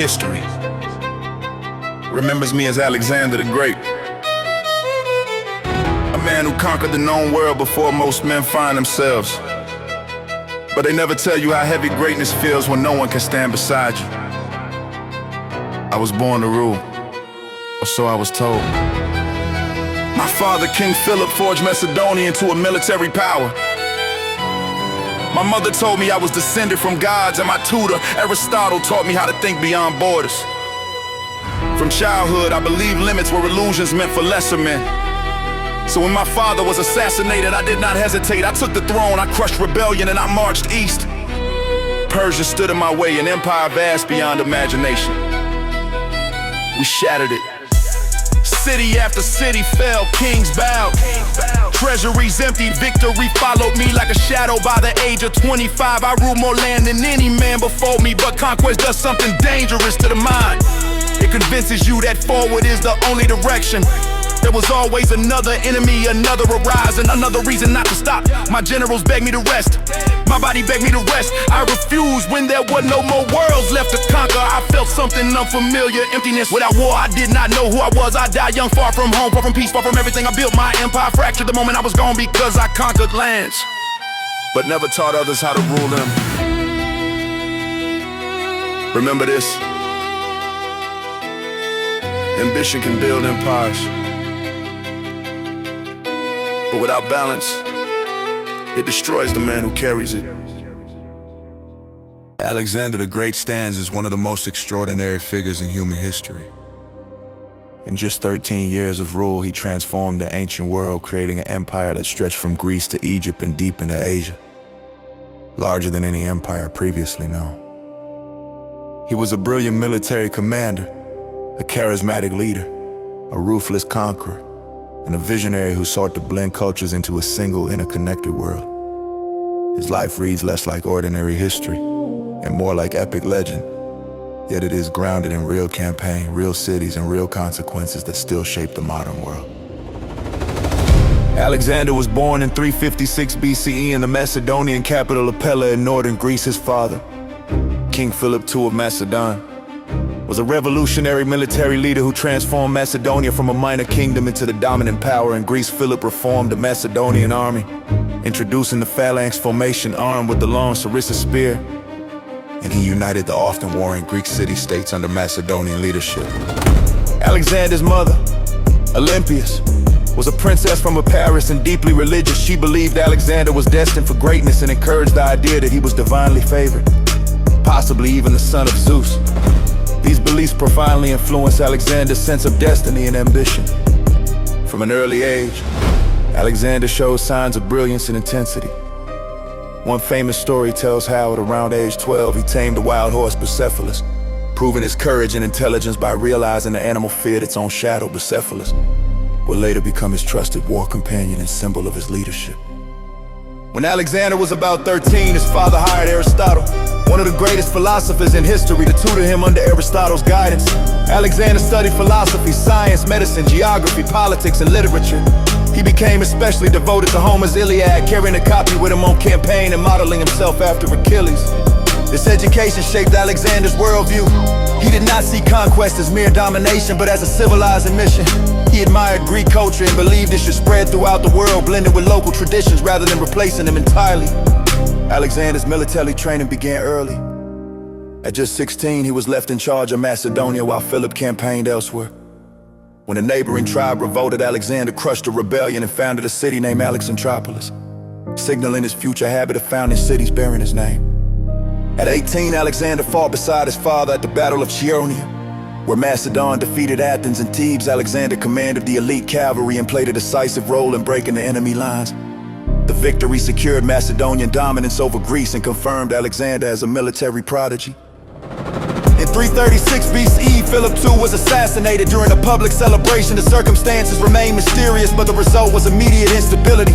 history remembers me as Alexander the Great. A man who conquered the known world before most men find themselves. But they never tell you how heavy greatness feels when no one can stand beside you. I was born to rule, or so I was told. My father, King Philip, forged Macedonia into a military power. My mother told me I was descended from gods, and my tutor, Aristotle, taught me how to think beyond borders. From childhood, I believed limits were illusions meant for lesser men. So when my father was assassinated, I did not hesitate. I took the throne, I crushed rebellion, and I marched east. Persia stood in my way, an empire vast beyond imagination. We shattered it. City after city fell, kings bowed. Treasuries emptied, victory followed me like a shadow. By the age of 25, I ruled more land than any man before me. But conquest does something dangerous to the mind. It convinces you that forward is the only direction. There was always another enemy, another horizon, another reason not to stop. My generals begged me to rest, my body begged me to rest. I refused when there were no more worlds left to conquer. I felt something unfamiliar, emptiness. Without war, I did not know who I was. I died young, far from home, far from peace, far from everything. I built my empire, fractured the moment I was gone because I conquered lands, but never taught others how to rule them. Remember this: ambition can build empires, but without balance, it destroys the man who carries it. Alexander the Great stands as one of the most extraordinary figures in human history. In just 13 years of rule, he transformed the ancient world, creating an empire that stretched from Greece to Egypt and deep into Asia, larger than any empire previously known. He was a brilliant military commander, a charismatic leader, a ruthless conqueror, and a visionary who sought to blend cultures into a single, interconnected world. His life reads less like ordinary history and more like epic legend, yet it is grounded in real campaign, real cities, and real consequences that still shape the modern world. Alexander was born in 356 BCE in the Macedonian capital of Pella in northern Greece. His father, King Philip II of Macedon, was a revolutionary military leader who transformed Macedonia from a minor kingdom into the dominant power in Greece. Philip reformed the Macedonian army, introducing the phalanx formation armed with the long sarissa spear, and he united the often warring Greek city-states under Macedonian leadership. Alexander's mother, Olympias, was a princess from Epirus and deeply religious. She believed Alexander was destined for greatness and encouraged the idea that he was divinely favored, possibly even the son of Zeus. These beliefs profoundly influenced Alexander's sense of destiny and ambition. From an early age, Alexander showed signs of brilliance and intensity. One famous story tells how at around age 12 he tamed the wild horse Bucephalus, proving his courage and intelligence by realizing the animal feared its own shadow. Bucephalus would later become his trusted war companion and symbol of his leadership. When Alexander was about 13, his father hired Aristotle, one of the greatest philosophers in history, to tutor him under Aristotle's guidance. Alexander studied philosophy, science, medicine, geography, politics, and literature. He became especially devoted to Homer's Iliad, carrying a copy with him on campaign and modeling himself after Achilles. This education shaped Alexander's worldview. He did not see conquest as mere domination, but as a civilizing mission. He admired Greek culture and believed it should spread throughout the world, blended with local traditions rather than replacing them entirely. Alexander's military training began early. At just 16, he was left in charge of Macedonia while Philip campaigned elsewhere. When a neighboring tribe revolted, Alexander crushed a rebellion and founded a city named Alexandropolis, signaling his future habit of founding cities bearing his name. At 18, Alexander fought beside his father at the Battle of Chaeronea, where Macedon defeated Athens and Thebes. Alexander commanded the elite cavalry and played a decisive role in breaking the enemy lines. The victory secured Macedonian dominance over Greece and confirmed Alexander as a military prodigy. In 336 BCE, Philip II was assassinated during a public celebration. The circumstances remain mysterious, but the result was immediate instability.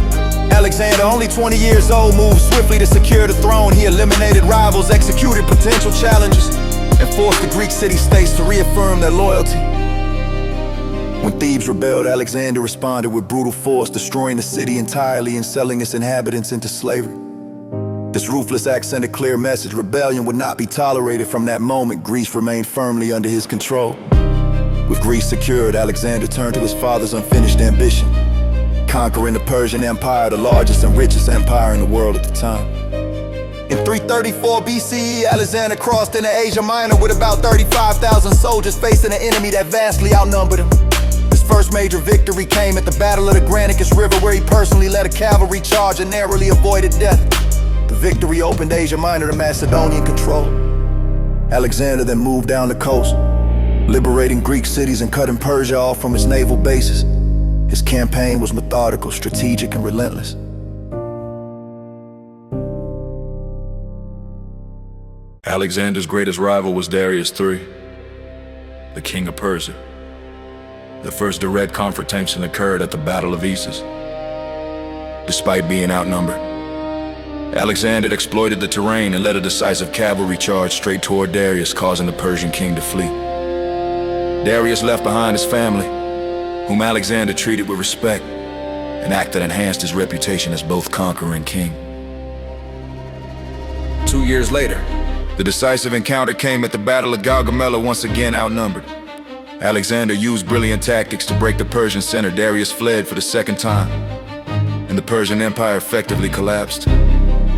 Alexander, only 20 years old, moved swiftly to secure the throne. He eliminated rivals, executed potential challenges, and forced the Greek city-states to reaffirm their loyalty. When Thebes rebelled, Alexander responded with brutal force, destroying the city entirely and selling its inhabitants into slavery. This ruthless act sent a clear message: rebellion would not be tolerated. From that moment, Greece remained firmly under his control. With Greece secured, Alexander turned to his father's unfinished ambition, conquering the Persian Empire, the largest and richest empire in the world at the time. In 334 BCE, Alexander crossed into Asia Minor with about 35,000 soldiers, facing an enemy that vastly outnumbered him. His first major victory came at the Battle of the Granicus River, where he personally led a cavalry charge and narrowly avoided death. The victory opened Asia Minor to Macedonian control. Alexander then moved down the coast, liberating Greek cities and cutting Persia off from its naval bases. His campaign was methodical, strategic, and relentless. Alexander's greatest rival was Darius III, the king of Persia. The first direct confrontation occurred at the Battle of Issus. Despite being outnumbered, Alexander exploited the terrain and led a decisive cavalry charge straight toward Darius, causing the Persian king to flee. Darius left behind his family, whom Alexander treated with respect, an act that enhanced his reputation as both conqueror and king. 2 years later, the decisive encounter came at the Battle of Gaugamela. Once again outnumbered, Alexander used brilliant tactics to break the Persian center. Darius fled for the second time, and the Persian Empire effectively collapsed.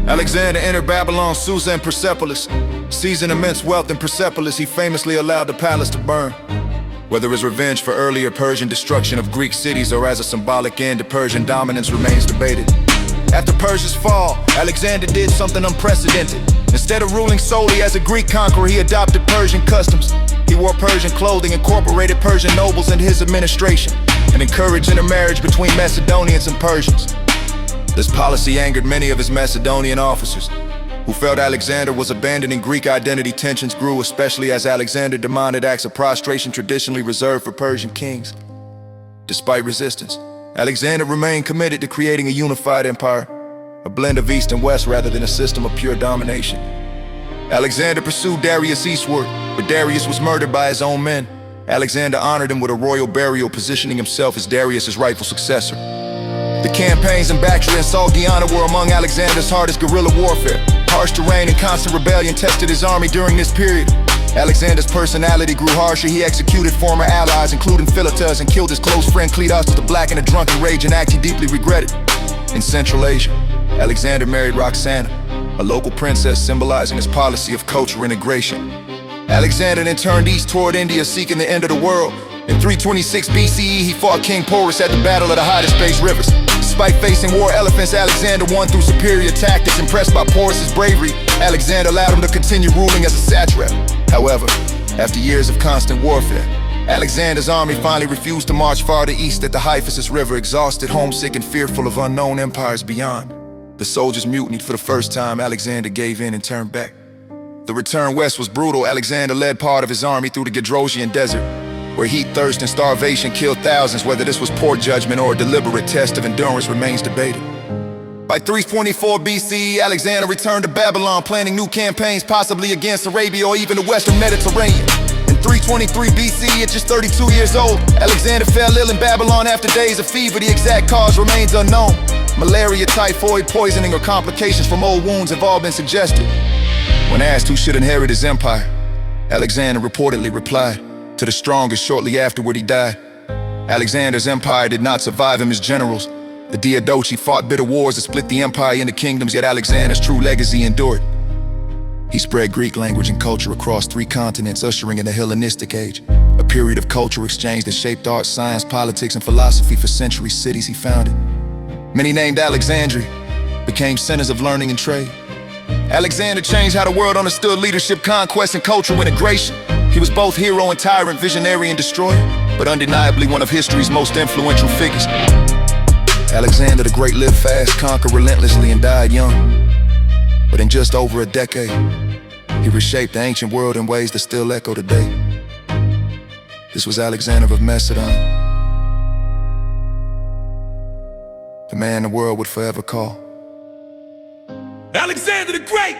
Alexander entered Babylon, Susa, and Persepolis. Seizing immense wealth in Persepolis, he famously allowed the palace to burn. Whether as revenge for earlier Persian destruction of Greek cities or as a symbolic end to Persian dominance remains debated. After Persia's fall, Alexander did something unprecedented. Instead of ruling solely as a Greek conqueror, he adopted Persian customs. He wore Persian clothing, incorporated Persian nobles into his administration, and encouraged intermarriage between Macedonians and Persians. This policy angered many of his Macedonian officers, who felt Alexander was abandoning Greek identity. Tensions grew, especially as Alexander demanded acts of prostration traditionally reserved for Persian kings. Despite resistance, Alexander remained committed to creating a unified empire, a blend of East and West rather than a system of pure domination. Alexander pursued Darius eastward, but Darius was murdered by his own men. Alexander honored him with a royal burial, positioning himself as Darius's rightful successor. The campaigns in Bactria and Sogdiana were among Alexander's hardest guerrilla warfare. Harsh terrain and constant rebellion tested his army during this period. Alexander's personality grew harsher. He executed former allies, including Philotas, and killed his close friend Cleitus with a black and a drunken rage, an act he deeply regretted. In Central Asia, Alexander married Roxana, a local princess, symbolizing his policy of cultural integration. Alexander then turned east toward India, seeking the end of the world. In 326 BCE, he fought King Porus at the Battle of the Hydaspes Rivers. Despite facing war elephants, Alexander won through superior tactics. Impressed by Porus's bravery, Alexander allowed him to continue ruling as a satrap. However, after years of constant warfare, Alexander's army finally refused to march farther east at the Hyphasis River. Exhausted, homesick, and fearful of unknown empires beyond, the soldiers mutinied for the first time. Alexander gave in and turned back. The return west was brutal. Alexander led part of his army through the Gedrosian desert, where heat, thirst, and starvation killed thousands. Whether this was poor judgment or a deliberate test of endurance remains debated. By 324 BCE, Alexander returned to Babylon, planning new campaigns, possibly against Arabia or even the Western Mediterranean. In 323 BCE, at just 32 years old, Alexander fell ill in Babylon after days of fever. The exact cause remains unknown. Malaria, typhoid, poisoning, or complications from old wounds have all been suggested. When asked who should inherit his empire, Alexander reportedly replied, "To the strongest." Shortly afterward, he died. Alexander's empire did not survive him. His generals, the Diadochi, fought bitter wars that split the empire into kingdoms, yet Alexander's true legacy endured. He spread Greek language and culture across 3 continents, ushering in the Hellenistic Age, a period of cultural exchange that shaped art, science, politics, and philosophy for centuries. Cities he founded, many named Alexandria, became centers of learning and trade. Alexander changed how the world understood leadership, conquest, and cultural integration. He was both hero and tyrant, visionary and destroyer, but undeniably one of history's most influential figures. Alexander the Great lived fast, conquered relentlessly, and died young. But in just over a decade, he reshaped the ancient world in ways that still echo today. This was Alexander of Macedon, the man the world would forever call Alexander the Great!